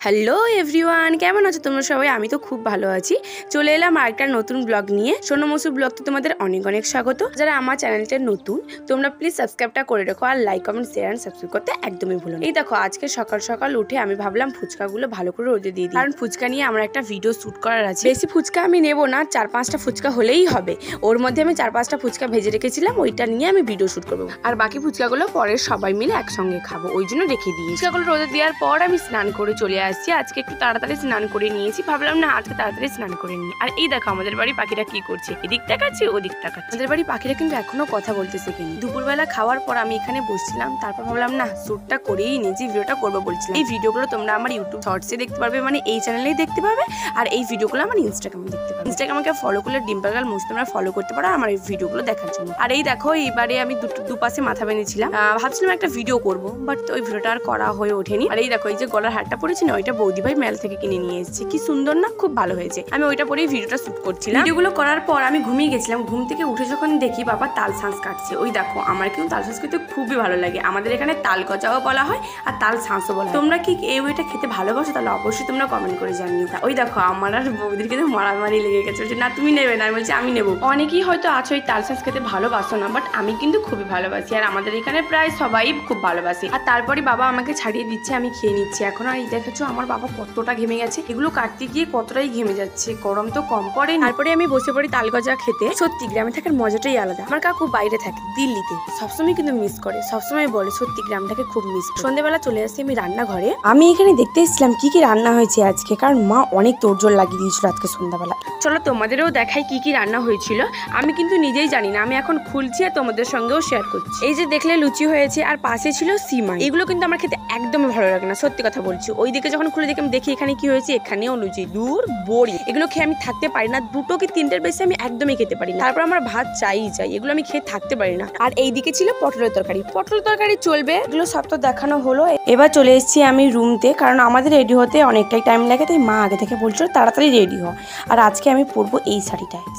Hello everyone, কেমন আছো তোমরা সবাই? আমি তো খুব ভালো আছি। চলে এলাম আরেকটা নতুন ব্লগ নিয়ে। সোনু মসুর ব্লগতে তোমাদের অনেক অনেক স্বাগত। যারা আমার চ্যানেলটা নতুন, তোমরা প্লিজ সাবস্ক্রাইবটা করে রাখো আর like comment share and subscribe করতে একদমই ভুলো না। এই দেখো, আজকে সকাল সকাল উঠে আমি ভাবলাম ফুচকাগুলো ভালো করে রোদে দিয়ে দিই, কারণ ফুচকা নিয়ে আমার একটা ভিডিও শ্যুট করার আছে। বেশি ফুচকা আমি নেবো না, 4-5টা ফুচকা হলেই হবে। ওর মধ্যে আমি 4-5টা ফুচকা ভেজে রেখেছিলাম, ওইটা নিয়ে আমি ভিডিও শ্যুট করবো। আর বাকি ফুচকাগুলো পরে সবাই মিলে একসঙ্গে খাবো, ওই জন্য রেখে দিই। ফুচকাগুলো রোদে দেওয়ার পর আমি স্নান করে চলে আসছি। আজকে একটু তাড়াতাড়ি স্নান করে নিয়েছি, ভাবলাম না আজকে তাড়াতাড়ি স্নান করে নিই। আর এই দেখো আমাদের বাড়ি পাখিরা কি করছে, এদিক তাকাচ্ছে ওদিক তাকাচ্ছে। আমাদের বাড়ি পাখিরা কিন্তু এখনো কথা বলতে শেখেনি। দুপুরবেলা খাওয়ার পর আমি এখানে বসছিলাম, তারপর ভাবলাম না শ্যুটটা করেই নিয়েছি, ভিডিওটা করবো বলছিলাম। এই ভিডিওগুলো তোমরা আমার ইউটিউব শর্টসে দেখতে পারবে, মানে এই চ্যানেলেই দেখতে পাবে। আর এই ভিডিওগুলো আমার ইনস্টাগ্রামে দেখতে পাবে। ইনস্টাগ্রামকে ফলো করলে ডিম্পল গার্ল মোস্ট তোমরা ফলো করতে পারো আমার এই ভিডিওগুলো দেখার জন্য। আর এই দেখো, এইবারে আমি দুপাশে মাথা বেঁধেছিলাম, ভাবছিলাম একটা ভিডিও করবো, বাট ওই ভিডিওটা আর করা হয়ে ওঠেনি। আর এই দেখো, এই যে গলার হারটা পরেছি না, ওইটা বৌদি ভাই মেল থেকে কিনে নিয়ে এসেছে। কি সুন্দর না, খুব ভালো হয়েছে। আমি ওইটা পরেই ভিডিওটা শুট করছিলাম। ভিডিওগুলো করার পর আমি ঘুমিয়ে গেছিলাম। ঘুম থেকে উঠে যখন দেখি বাবা তাল শাঁস কাটছে, ওই দেখো আমার কিন্তু তাল শাঁস খেতে খুবই ভালো লাগে। আমাদের এখানে তাল গজাও বলা হয় আর তাল শাঁসও বলা হয়। তোমরা কি এই ওইটা খেতে ভালোবাসো? তাহলে অবশ্যই তোমরা কমেন্ট করে জানিও। ওই দেখো আমার আর বৌদির কিন্তু মারামারি লেগে গেছে, বলছে না তুমি নেবে না, আমি বলছি আমি নেবো। অনেকেই হয়তো আছো এই তাল শাঁস খেতে ভালোবাসো না, বাট আমি কিন্তু খুবই ভালোবাসি। আর আমাদের এখানে প্রায় সবাই খুব ভালোবাসে। আর তারপরে বাবা আমাকে ছাড়িয়ে দিচ্ছে, আমি খেয়ে নিচ্ছি এখন। আর এই দেখেছো আমার বাবা কতটা ঘেমে গেছে, এগুলো কাটতে গিয়ে কতটাই ঘেমে যাচ্ছে, গরম তো কম পড়ে। তারপরে আমি বসে পড়ি তাল গজা খেতে। সত্যি গ্রামে থাকার মজাটাই আলাদা। আমার কাকু বাইরে থাকে দিল্লিতে, সবসময় কিন্তু মিস করে, সবসময় বলে সত্যি গ্রামটাকে খুব মিস। সন্ধ্যেবেলা চলে আসছি আমি রান্নাঘরে। আমি এখানে দেখতে এসেছিলাম কি কি রান্না হয়েছে আজকে, কারণ মা অনেক তোড়জোড় লাগিয়ে দিয়েছিল আজকে সন্ধ্যাবেলা। চলো তোমাদেরও দেখাই কি কি রান্না হয়েছিল। আমি কিন্তু নিজেই জানি না, আমি এখন খুলছি আর তোমাদের সঙ্গেও শেয়ার করছি। এই যে দেখলে লুচি হয়েছে আর পাশে ছিল সিমাই। এগুলো কিন্তু আমার খেতে একদমই ভালো লাগে না, সত্যি কথা বলছি। ওইদিকে যখন খুলে দেখি, আমি দেখি এখানে কি হয়েছে, এখানেও লুচি। দূর বড়ি, এগুলো খেয়ে আমি থাকতে পারি না। 2টো কি 3টের বেশি আমি একদমই খেতে পারি না। তারপর আমার ভাত চাই, এগুলো আমি খেয়ে থাকতে পারি না। আর এইদিকে ছিল পটলের তরকারি। পটলের তরকারি চলবে, এগুলো সব তো দেখানো হলো। এবার চলে এসেছি আমি রুমতে, কারণ আমাদের রেডি হতে অনেকটাই টাইম লাগে, তাই মা আগে থেকে বলছিল তাড়াতাড়ি রেডি হ। আর আজকে আমি পরবো এই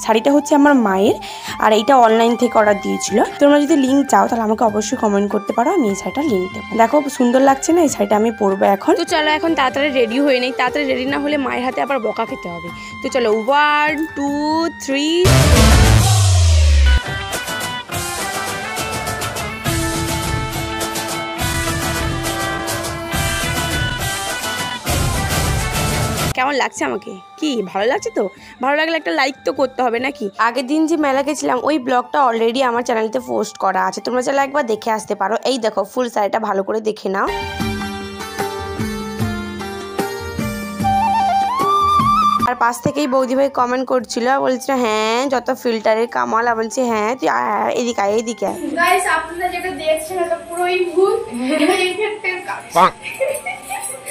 শাড়িটা হচ্ছে আমার মায়ের, আর এইটা অনলাইন থেকে অর্ডার দিয়েছিল। তোমরা যদি লিঙ্ক চাও তাহলে আমাকে অবশ্যই কমেন্ট করতে পারো, আমি এই শাড়িটার লিঙ্ক দেবো। দেখো সুন্দর লাগছে না, এই শাড়িটা আমি পরবো এখন। তো চলো এখন তাড়াতাড়ি রেডি হয়ে নেই, তাড়াতাড়ি রেডি না হলে মায়ের হাতে আবার বকা খেতে হবে। তো চলো 1 2 3। কেমন লাগছে আমাকে? কি ভালো লাগছে? তো ভালো লাগলে একটা লাইক তো করতে হবে নাকি? আগের দিন যে মেলা গেছিলাম ওই ব্লগটা অলরেডি আমার চ্যানেলতে পোস্ট করা আছে, তোমরা চাইলে একবার দেখে আসতে পারো। এই দেখো ফুল শাড়িটা ভালো করে দেখে নাও। আর পাশ থেকেই বৌদি ভাই কমেন্ট করছিল, বলছিল হ্যাঁ যত ফিল্টারের কামাল। বলছি হ্যাঁ তুই এদিকে আয়, এদিকে আয়। গাইস আপনারা যেটা দেখছেন এটা পুরোই ভুল, এটা ইফেক্টের কাজ।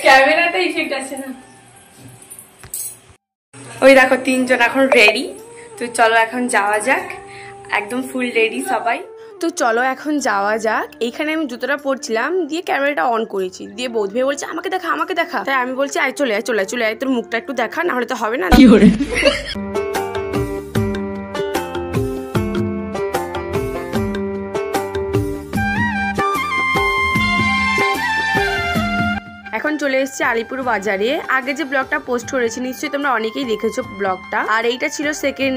ক্যামেরাতে ইফেক্ট আছে না। ওই দেখো 3জন এখন রেডি। তো চলো এখন যাওয়া যাক, একদম ফুল রেডি সবাই। তো চলো এখন যাওয়া যাক। এইখানে আমি জুতোটা পরছিলাম, দিয়ে ক্যামেরাটা অন করেছি, দিয়ে বৌদি ভাই বলছে আমাকে দেখা আমাকে দেখা। তাই আমি বলছি আয় চলে আয় চলে আয় চলে আয়, তোর মুখটা একটু দেখা, না হলে তো হবে না। কি করে এখন চলে এসেছি আলিপুর বাজারে। আগে যে ব্লগটা পোস্ট করেছি নিশ্চয়ই তোমরা অনেকেই দেখেছো ব্লগটা। আর এইটা ছিল সেকেন্ড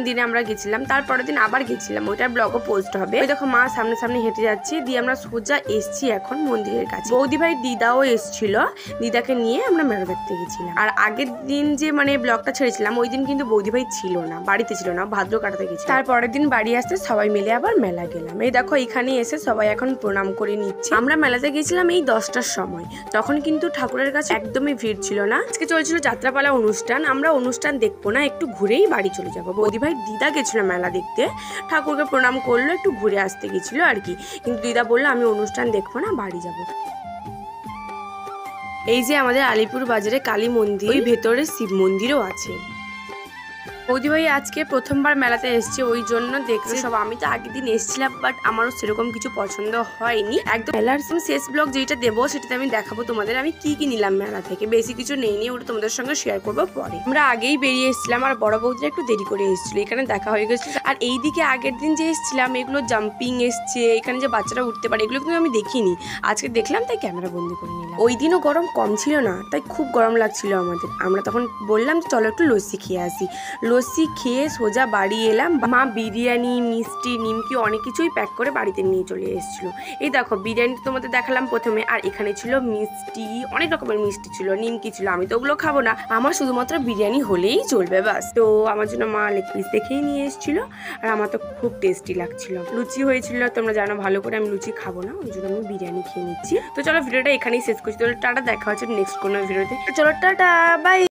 দিনে আমরা গেছিলাম, তারপরের দিন আবার গেছিলাম, ওইটার ব্লগও পোস্ট হবে। ওই দেখো মা সামনে সামনে হেঁটে যাচ্ছি, দিয়ে আমরা সোজা এসছি এখন মন্দিরের কাছে। বৌদি ভাই দিদাও এসছিল, দিদাকে নিয়ে আমরা মেলা দেখতে গেছিলাম। আর আগের দিন যে মানে ব্লগটা ছেড়েছিলাম ওই দিন কিন্তু বৌদি ভাই ছিল না, বাড়িতে ছিল না, ভাদ্র কাটাতে গেছি। তারপরের দিন বাড়ি আসতে সবাই মিলে আবার মেলা গেলাম। এই দেখো এখানে এসে সবাই এখন প্রণাম করে নিচ্ছে। আমরা মেলাতে গেছিলাম এই 10টার সময়, তখন কিন্তু ঠাকুরের কাছে একদমই ভিড় ছিল না। আজকে চলছিল যাত্রাপালা অনুষ্ঠান, আমরা অনুষ্ঠান দেখবো না, একটু ঘুরেই বাড়ি চলে যাবো। বৌদি ভাই দিদা গেছিল মেলা দেখতে, ঠাকুরকে প্রণাম করলো, একটু ঘুরে আসতে গেছিল আর কি। কিন্তু দিদা বললো আমি অনুষ্ঠান দেখবো না, বাড়ি যাবো। এই যে আমাদের আলিপুর বাজারে কালী মন্দির, ওই ভেতরে শিব মন্দিরও আছে। বৌদি ভাই আজকে প্রথমবার মেলাতে এসছে, ওই জন্য দেখছে সব। আমি তো আগের দিন এসেছিলাম, বাট আমারও সেরকম কিছু পছন্দ হয়নি। একদম মেলার শেষ ব্লগ যেটা দেবো সেটাতে আমি দেখাবো তোমাদের আমি কি কি নিলাম মেলা থেকে। বেশি কিছু নেই, ওটা তোমাদের সঙ্গে শেয়ার করবো পরে। আমরা আগেই বেরিয়ে এসেছিলাম, আর বড় বৌদিরা একটু দেরি করে এসেছিল, এখানে দেখা হয়ে গেছিল। আর এইদিকে আগের দিন যে এসেছিলাম এগুলো জাম্পিং এসছে, এখানে যে বাচ্চারা উঠতে পারে, এগুলো কিন্তু আমি দেখিনি, আজকে দেখলাম তাই ক্যামেরা বন্দি করে নিলাম। ওই দিনও গরম কম ছিল না, তাই খুব গরম লাগছিল আমাদের। আমরা তখন বললাম চলো একটু লস্যি খেয়ে আসি। লস্যি খেয়ে সোজা বাড়ি এলাম। মা বিরিয়ানি, মিষ্টি, নিমকি অনেক কিছুই প্যাক করে বাড়িতে নিয়ে চলে এসেছিল। এই দেখো বিরিয়ানি তোমাদের দেখালাম প্রথমে, আর এখানে ছিল মিষ্টি, অনেক রকমের মিষ্টি ছিল, নিমকি ছিল। আমি তো ওগুলো খাবো না, আমার শুধুমাত্র বিরিয়ানি হলেই চলবে বাস। তো আমার জন্য মা লেগ পিস দেখেই নিয়ে এসেছিল, আর আমার তো খুব টেস্টি লাগছিল। লুচি হয়েছিল, তোমরা জানো ভালো করে আমি লুচি খাবো না, ওই জন্য আমি বিরিয়ানি খেয়ে নিচ্ছি। তো চলো ভিডিওটা এখানেই শেষ করছি। তো টাটা, দেখা হচ্ছে নেক্সট কোনো ভিডিওতে। চলো টাটা, বাই।